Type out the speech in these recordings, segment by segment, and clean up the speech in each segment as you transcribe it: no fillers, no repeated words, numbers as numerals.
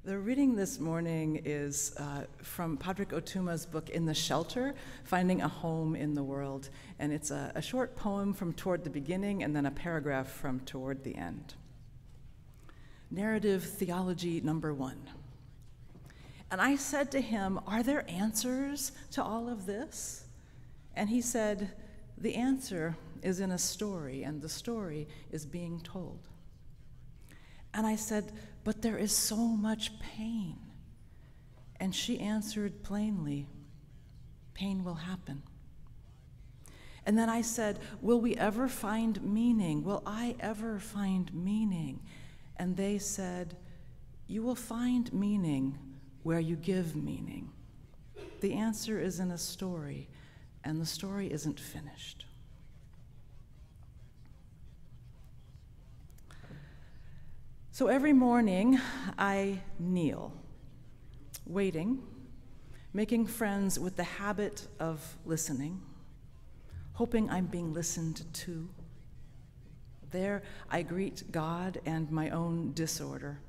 The reading this morning is from Patrick Otuma's book, In the Shelter, Finding a Home in the World. And it's a short poem from toward the beginning and then a paragraph from toward the end. Narrative Theology number 1. And I said to him, "Are there answers to all of this?" And he said, "The answer is in a story, and the story is being told." And I said, "But there is so much pain." And she answered plainly, "Pain will happen." And then I said, "Will we ever find meaning? Will I ever find meaning?" And they said, "You will find meaning where you give meaning. The answer is in a story, and the story isn't finished." So every morning I kneel, waiting, making friends with the habit of listening, hoping I'm being listened to. There I greet God and my own disorder.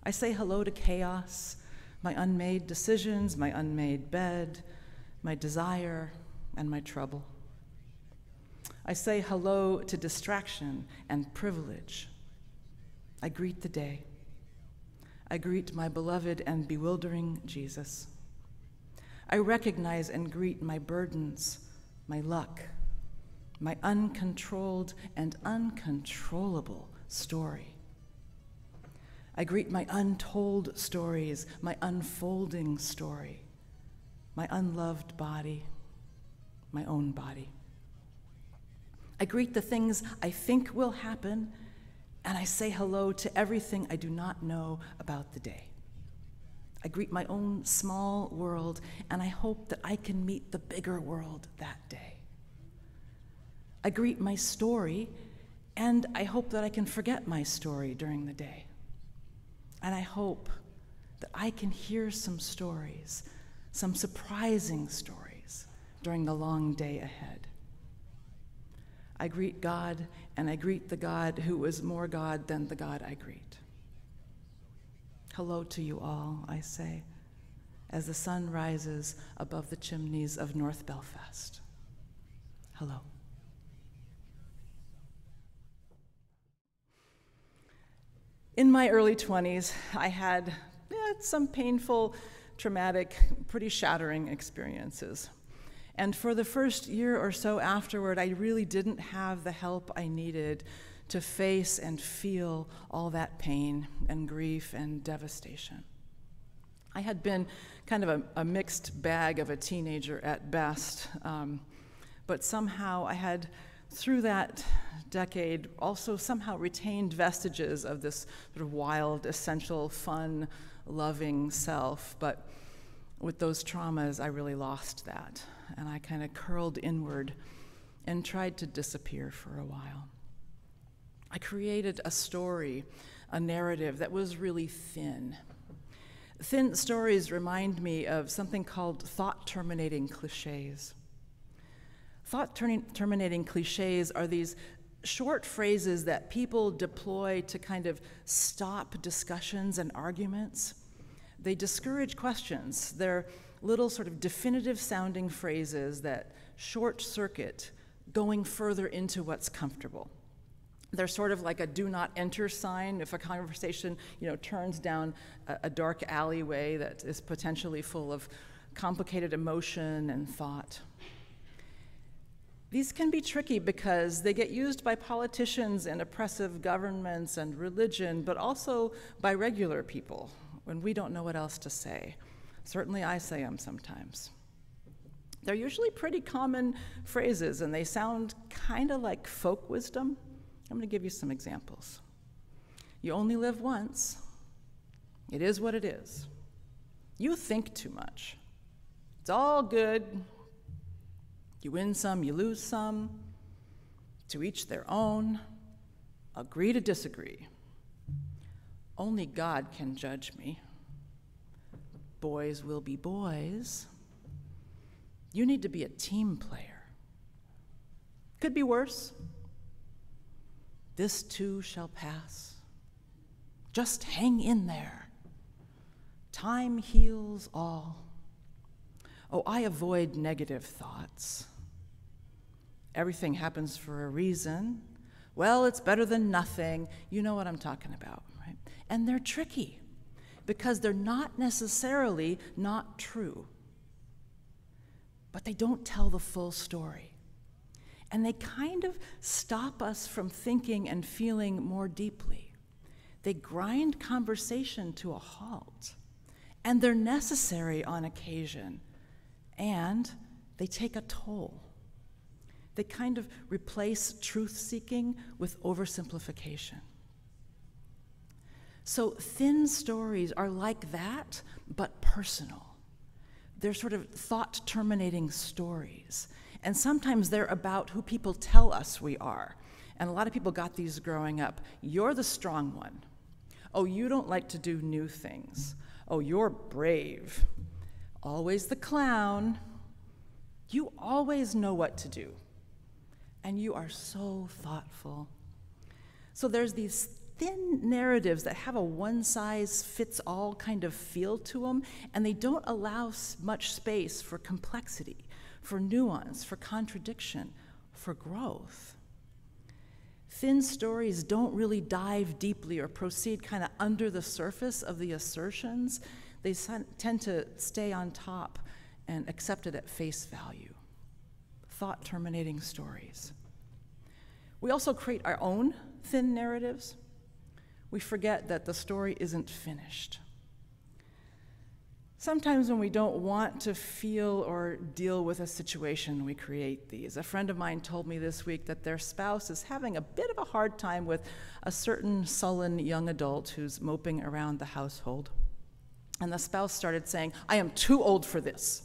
I say hello to chaos, my unmade decisions, my unmade bed, my desire, and my trouble. I say hello to distraction and privilege. I greet the day. I greet my beloved and bewildering Jesus. I recognize and greet my burdens, my luck, my uncontrolled and uncontrollable story. I greet my untold stories, my unfolding story, my unloved body, my own body. I greet the things I think will happen, and I say hello to everything I do not know about the day. I greet my own small world, and I hope that I can meet the bigger world that day. I greet my story, and I hope that I can forget my story during the day. And I hope that I can hear some stories, some surprising stories, during the long day ahead. I greet God, and I greet the God who is more God than the God I greet. Hello to you all, I say, as the sun rises above the chimneys of North Belfast. Hello. In my early 20s, I had some painful, traumatic, pretty shattering experiences. And for the first year or so afterward, I really didn't have the help I needed to face and feel all that pain and grief and devastation. I had been kind of a mixed bag of a teenager at best, but somehow I had, through that decade, also somehow retained vestiges of this sort of wild, essential, fun, loving self. But with those traumas, I really lost that. And I kind of curled inward and tried to disappear for a while. I created a story, a narrative that was really thin. Thin stories remind me of something called thought-terminating cliches. Thought-terminating cliches are these short phrases that people deploy to kind of stop discussions and arguments. They discourage questions. They're little sort of definitive sounding phrases that short circuit going further into what's comfortable. They're sort of like a do not enter sign if a conversation, turns down a dark alleyway that is potentially full of complicated emotion and thought. These can be tricky because they get used by politicians and oppressive governments and religion, but also by regular people when we don't know what else to say. Certainly I say them sometimes. They're usually pretty common phrases, and they sound kind of like folk wisdom. I'm going to give you some examples. You only live once. It is what it is. You think too much. It's all good. You win some, you lose some. To each their own. Agree to disagree. Only God can judge me. Boys will be boys. You need to be a team player. Could be worse. This too shall pass. Just hang in there. Time heals all. Oh, I avoid negative thoughts. Everything happens for a reason. Well, it's better than nothing. You know what I'm talking about, right? And they're tricky because they're not necessarily not true, but they don't tell the full story. And they kind of stop us from thinking and feeling more deeply. They grind conversation to a halt, and they're necessary on occasion, and they take a toll. They kind of replace truth-seeking with oversimplification. So thin stories are like that, but personal. They're sort of thought-terminating stories. And sometimes they're about who people tell us we are. And a lot of people got these growing up. You're the strong one. Oh, you don't like to do new things. Oh, you're brave. Always the clown. You always know what to do. And you are so thoughtful. So there's these thin narratives that have a one-size-fits-all kind of feel to them, and they don't allow much space for complexity, for nuance, for contradiction, for growth. Thin stories don't really dive deeply or proceed kind of under the surface of the assertions. They tend to stay on top and accepted at face value. Thought-terminating stories. We also create our own thin narratives. We forget that the story isn't finished. Sometimes when we don't want to feel or deal with a situation, we create these. A friend of mine told me this week that their spouse is having a bit of a hard time with a certain sullen young adult who's moping around the household. And the spouse started saying, "I am too old for this."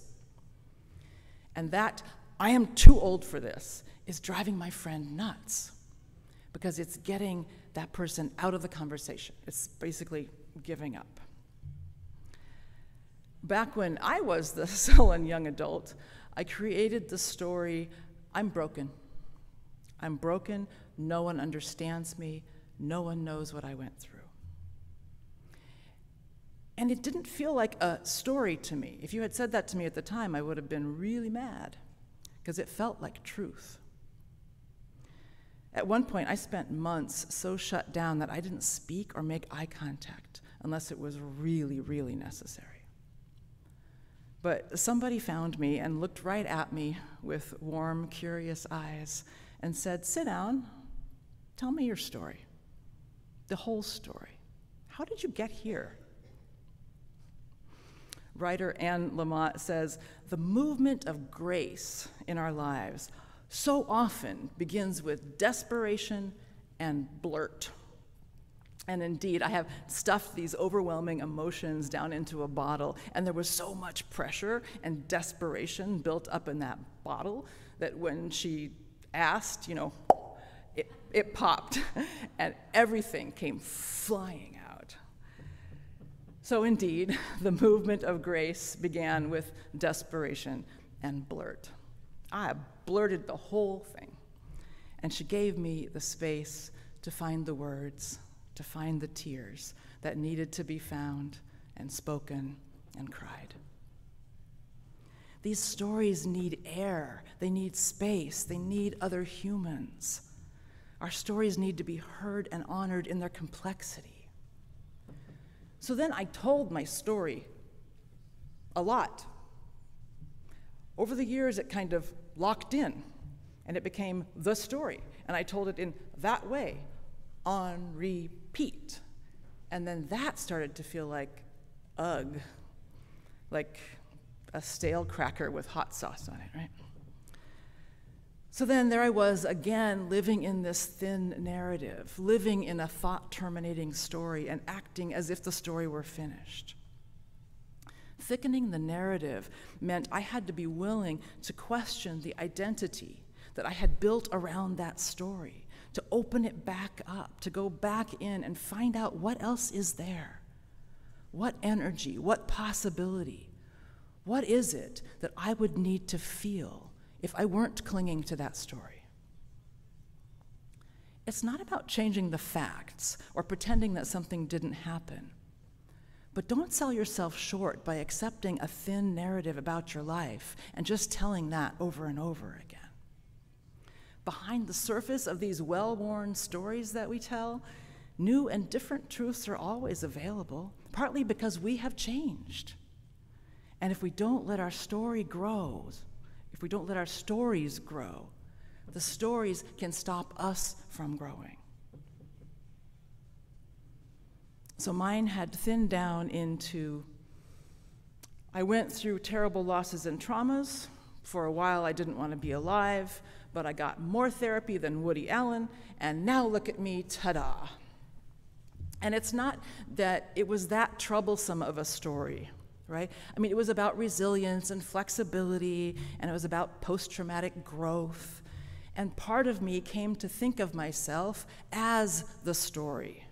And that "I am too old for this" is driving my friend nuts because it's getting that person out of the conversation. It's basically giving up. Back when I was the sullen young adult, I created the story, "I'm broken. I'm broken. No one understands me. No one knows what I went through." And it didn't feel like a story to me. If you had said that to me at the time, I would have been really mad, because it felt like truth. At one point, I spent months so shut down that I didn't speak or make eye contact unless it was really, really necessary. But somebody found me and looked right at me with warm, curious eyes and said, "Sit down, tell me your story, the whole story. How did you get here?" Writer Anne Lamott says, "The movement of grace in our lives so often begins with desperation and blurt." And indeed, I have stuffed these overwhelming emotions down into a bottle, and there was so much pressure and desperation built up in that bottle that when she asked, it popped, and everything came flying out. So indeed, the movement of grace began with desperation and blurt. I blurted the whole thing, and she gave me the space to find the words, to find the tears that needed to be found and spoken and cried. These stories need air, they need space, they need other humans. Our stories need to be heard and honored in their complexity. So then I told my story a lot. Over the years, it kind of locked in, and it became the story. And I told it in that way, on repeat. And then that started to feel like, ugh, like a stale cracker with hot sauce on it, right? So then there I was again, living in this thin narrative, living in a thought-terminating story and acting as if the story were finished. Thickening the narrative meant I had to be willing to question the identity that I had built around that story, to open it back up, to go back in and find out what else is there. What energy, what possibility, what is it that I would need to feel if I weren't clinging to that story? It's not about changing the facts or pretending that something didn't happen, But don't sell yourself short by accepting a thin narrative about your life and just telling that over and over again. Behind the surface of these well-worn stories that we tell, new and different truths are always available, partly because we have changed. And if we don't let our story grow, if we don't let our stories grow, the stories can stop us from growing. So mine had thinned down into, I went through terrible losses and traumas. For a while, I didn't want to be alive, but I got more therapy than Woody Allen, and now look at me, ta-da. And it's not that it was that troublesome of a story, right? I mean, it was about resilience and flexibility, and it was about post-traumatic growth. And part of me came to think of myself as the story.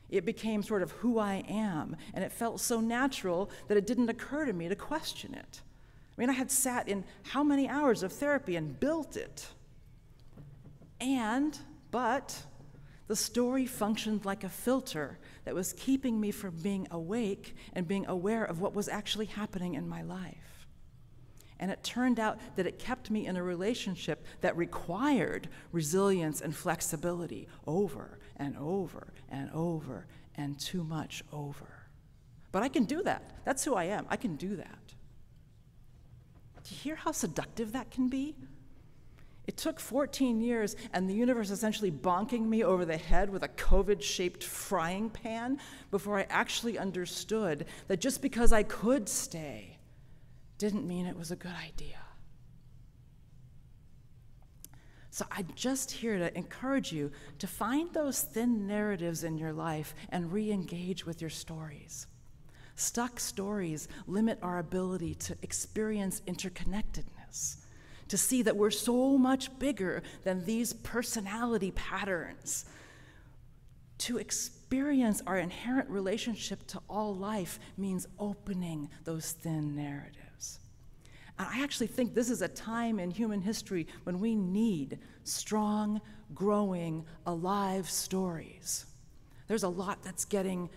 It became sort of who I am, and it felt so natural that it didn't occur to me to question it. I mean, I had sat in how many hours of therapy and built it. But the story functioned like a filter that was keeping me from being awake and being aware of what was actually happening in my life. And it turned out that it kept me in a relationship that required resilience and flexibility over and over and over and too much over. But I can do that. That's who I am. I can do that. Do you hear how seductive that can be? It took 14 years and the universe essentially bonking me over the head with a COVID-shaped frying pan before I actually understood that just because I could stay didn't mean it was a good idea. So I'm just here to encourage you to find those thin narratives in your life and re-engage with your stories. Stuck stories limit our ability to experience interconnectedness, to see that we're so much bigger than these personality patterns. To experience our inherent relationship to all life means opening those thin narratives. And I actually think this is a time in human history when we need strong, growing, alive stories. There's a lot that's getting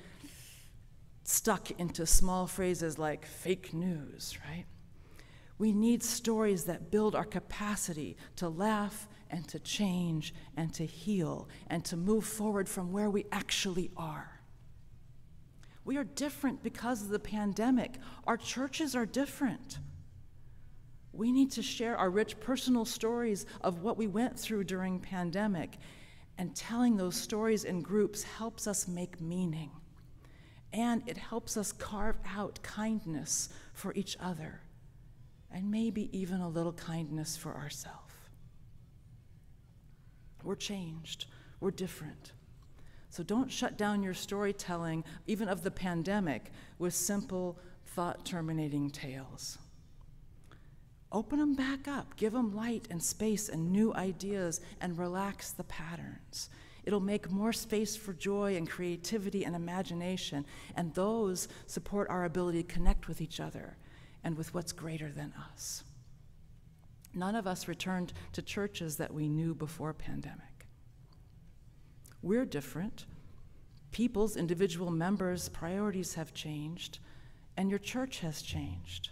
stuck into small phrases like fake news, right? We need stories that build our capacity to laugh and to change and to heal and to move forward from where we actually are. We are different because of the pandemic. Our churches are different. We need to share our rich personal stories of what we went through during pandemic, and telling those stories in groups helps us make meaning. And it helps us carve out kindness for each other, and maybe even a little kindness for ourselves. We're changed, we're different. So don't shut down your storytelling, even of the pandemic, with simple, thought-terminating tales. Open them back up, give them light and space and new ideas, and relax the patterns. It'll make more space for joy and creativity and imagination, and those support our ability to connect with each other and with what's greater than us. None of us returned to churches that we knew before pandemic. We're different. People's, individual members' priorities have changed, and your church has changed.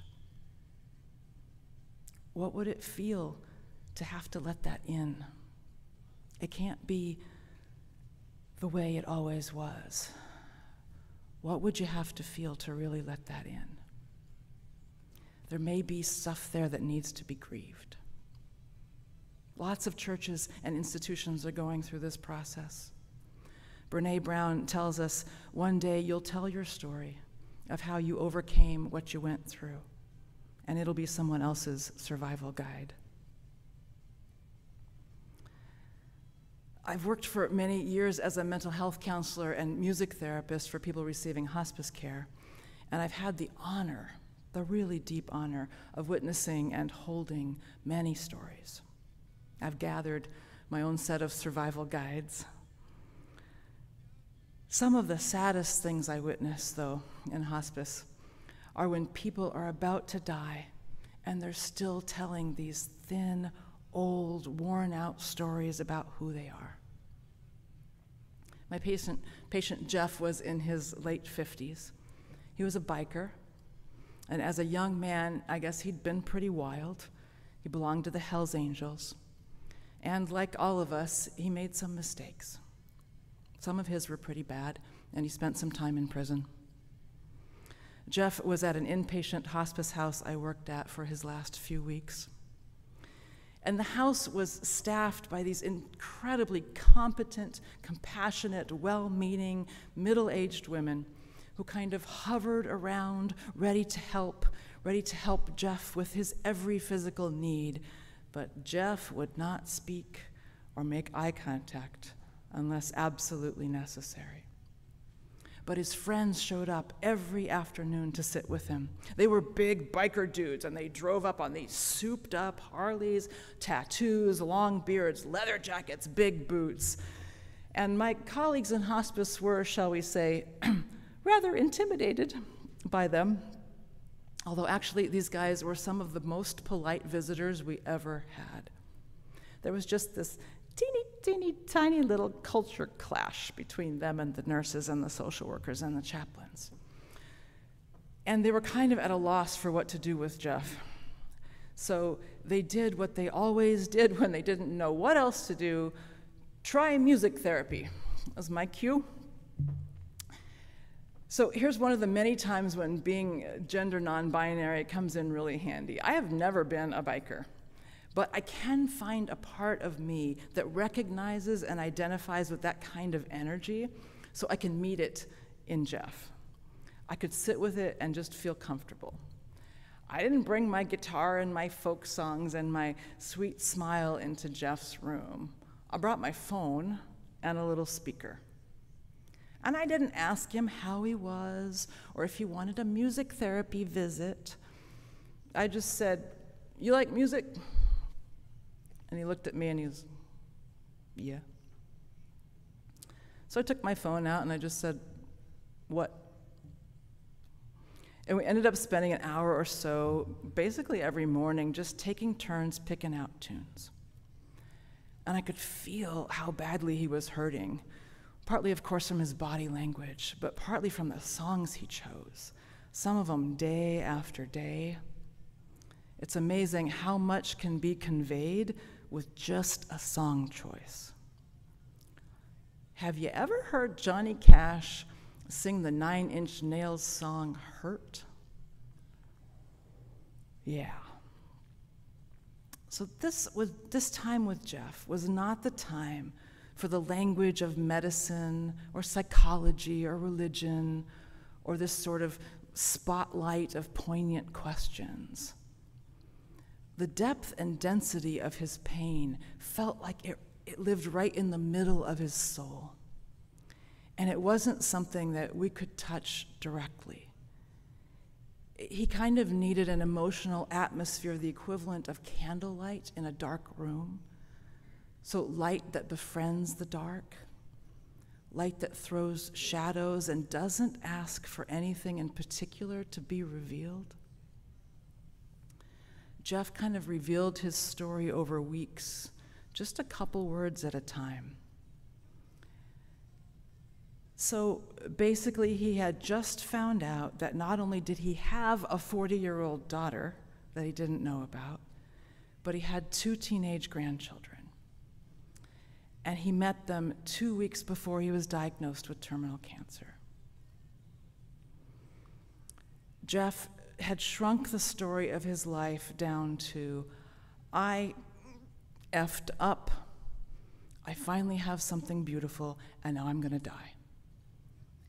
What would it feel to have to let that in? It can't be the way it always was. What would you have to feel to really let that in? There may be stuff there that needs to be grieved. Lots of churches and institutions are going through this process. Brene Brown tells us, one day you'll tell your story of how you overcame what you went through, and it'll be someone else's survival guide. I've worked for many years as a mental health counselor and music therapist for people receiving hospice care, and I've had the honor, the really deep honor, of witnessing and holding many stories. I've gathered my own set of survival guides. Some of the saddest things I witness, though, in hospice are when people are about to die and they're still telling these thin, old, worn-out stories about who they are. My patient Jeff was in his late 50s. He was a biker, and as a young man, I guess he'd been pretty wild. He belonged to the Hells Angels. And like all of us, he made some mistakes. Some of his were pretty bad, and he spent some time in prison. Jeff was at an inpatient hospice house I worked at for his last few weeks. And the house was staffed by these incredibly competent, compassionate, well-meaning, middle-aged women who kind of hovered around, ready to help Jeff with his every physical need. But Jeff would not speak or make eye contact unless absolutely necessary. But his friends showed up every afternoon to sit with him. They were big biker dudes, and they drove up on these souped-up Harleys, tattoos, long beards, leather jackets, big boots. And my colleagues in hospice were, shall we say, rather intimidated by them. Although actually these guys were some of the most polite visitors we ever had. There was just this teeny tiny little culture clash between them and the nurses and the social workers and the chaplains. And they were kind of at a loss for what to do with Jeff. So they did what they always did when they didn't know what else to do: try music therapy. That was my cue. So here's one of the many times when being gender non-binary comes in really handy. I have never been a biker, but I can find a part of me that recognizes and identifies with that kind of energy, so I can meet it in Jeff. I could sit with it and just feel comfortable. I didn't bring my guitar and my folk songs and my sweet smile into Jeff's room. I brought my phone and a little speaker. And I didn't ask him how he was or if he wanted a music therapy visit. I just said, "You like music?" And he looked at me and he was, "Yeah." So I took my phone out and I just said, "What?" And we ended up spending an hour or so, basically every morning, just taking turns picking out tunes. And I could feel how badly he was hurting. Partly, of course, from his body language, but partly from the songs he chose, some of them day after day. It's amazing how much can be conveyed with just a song choice. Have you ever heard Johnny Cash sing the 9 Inch Nails song, Hurt? Yeah. So this time with Jeff was not the time for the language of medicine or psychology or religion or this sort of spotlight of poignant questions. The depth and density of his pain felt like it lived right in the middle of his soul. And it wasn't something that we could touch directly. He kind of needed an emotional atmosphere, the equivalent of candlelight in a dark room. So light that befriends the dark, light that throws shadows and doesn't ask for anything in particular to be revealed. Jeff kind of revealed his story over weeks, just a couple words at a time. So basically, he had just found out that not only did he have a 40-year-old daughter that he didn't know about, but he had 2 teenage grandchildren. And he met them 2 weeks before he was diagnosed with terminal cancer. Jeff had shrunk the story of his life down to, I effed up. I finally have something beautiful, and now I'm going to die.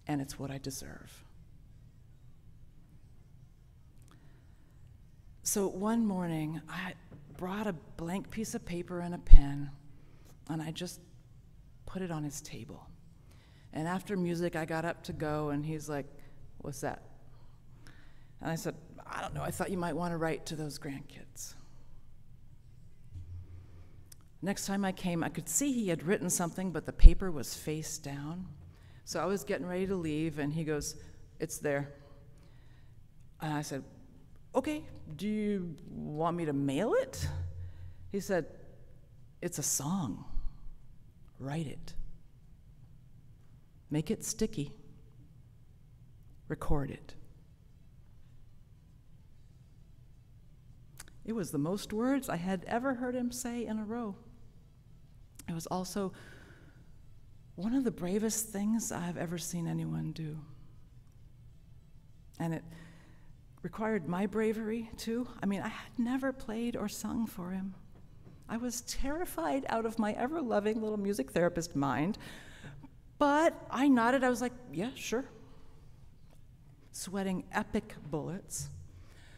And it's what I deserve. So one morning, I brought a blank piece of paper and a pen, and I just put it on his table. And after music, I got up to go, and he's like, "What's that?" And I said, "I don't know, I thought you might want to write to those grandkids." Next time I came, I could see he had written something, but the paper was face down. So I was getting ready to leave, and he goes, "It's there." And I said, "Okay, do you want me to mail it?" He said, "It's a song. Write it. Make it sticky. Record it." It was the most words I had ever heard him say in a row. It was also one of the bravest things I've ever seen anyone do. And it required my bravery, too. I mean, I had never played or sung for him. I was terrified out of my ever-loving little music therapist mind, but I nodded. I was like, yeah, sure. Sweating epic bullets.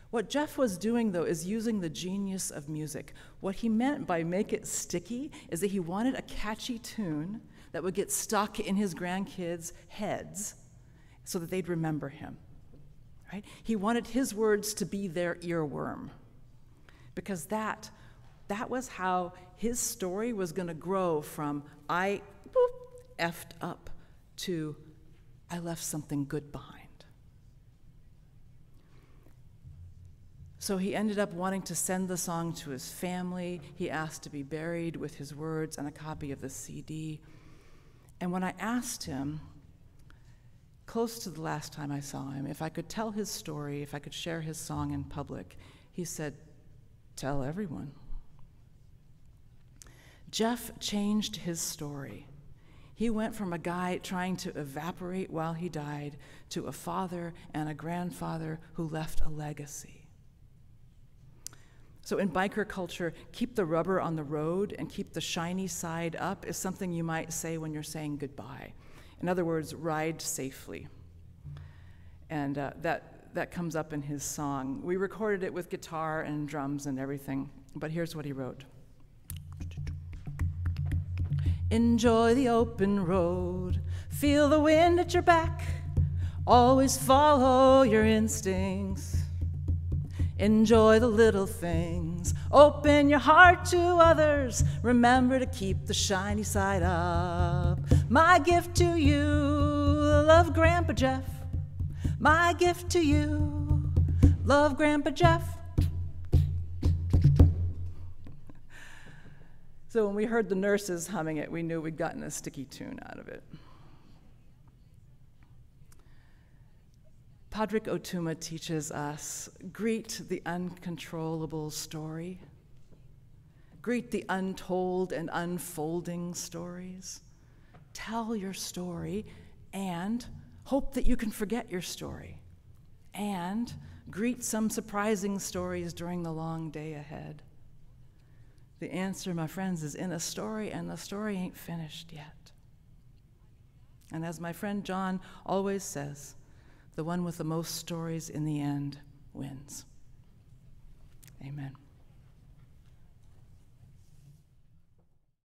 What Jeff was doing, though, is using the genius of music. What he meant by make it sticky is that he wanted a catchy tune that would get stuck in his grandkids' heads so that they'd remember him. Right? He wanted his words to be their earworm, because that was how his story was going to grow from I effed up to I left something good behind. So he ended up wanting to send the song to his family. He asked to be buried with his words and a copy of the CD. And when I asked him, close to the last time I saw him, if I could tell his story, if I could share his song in public, he said, tell everyone. Jeff changed his story. He went from a guy trying to evaporate while he died to a father and a grandfather who left a legacy. So in biker culture, keep the rubber on the road and keep the shiny side up is something you might say when you're saying goodbye. In other words, ride safely. And that comes up in his song. We recorded it with guitar and drums and everything, but here's what he wrote. Enjoy the open road, feel the wind at your back, always follow your instincts. Enjoy the little things, open your heart to others, remember to keep the shiny side up. My gift to you, love Grandpa Jeff. My gift to you, love Grandpa Jeff. So when we heard the nurses humming it, we knew we'd gotten a sticky tune out of it. Padraig Ó Tuama teaches us, greet the uncontrollable story. Greet the untold and unfolding stories. Tell your story and hope that you can forget your story. And greet some surprising stories during the long day ahead. The answer, my friends, is in a story, and the story ain't finished yet. And as my friend John always says, the one with the most stories in the end wins. Amen.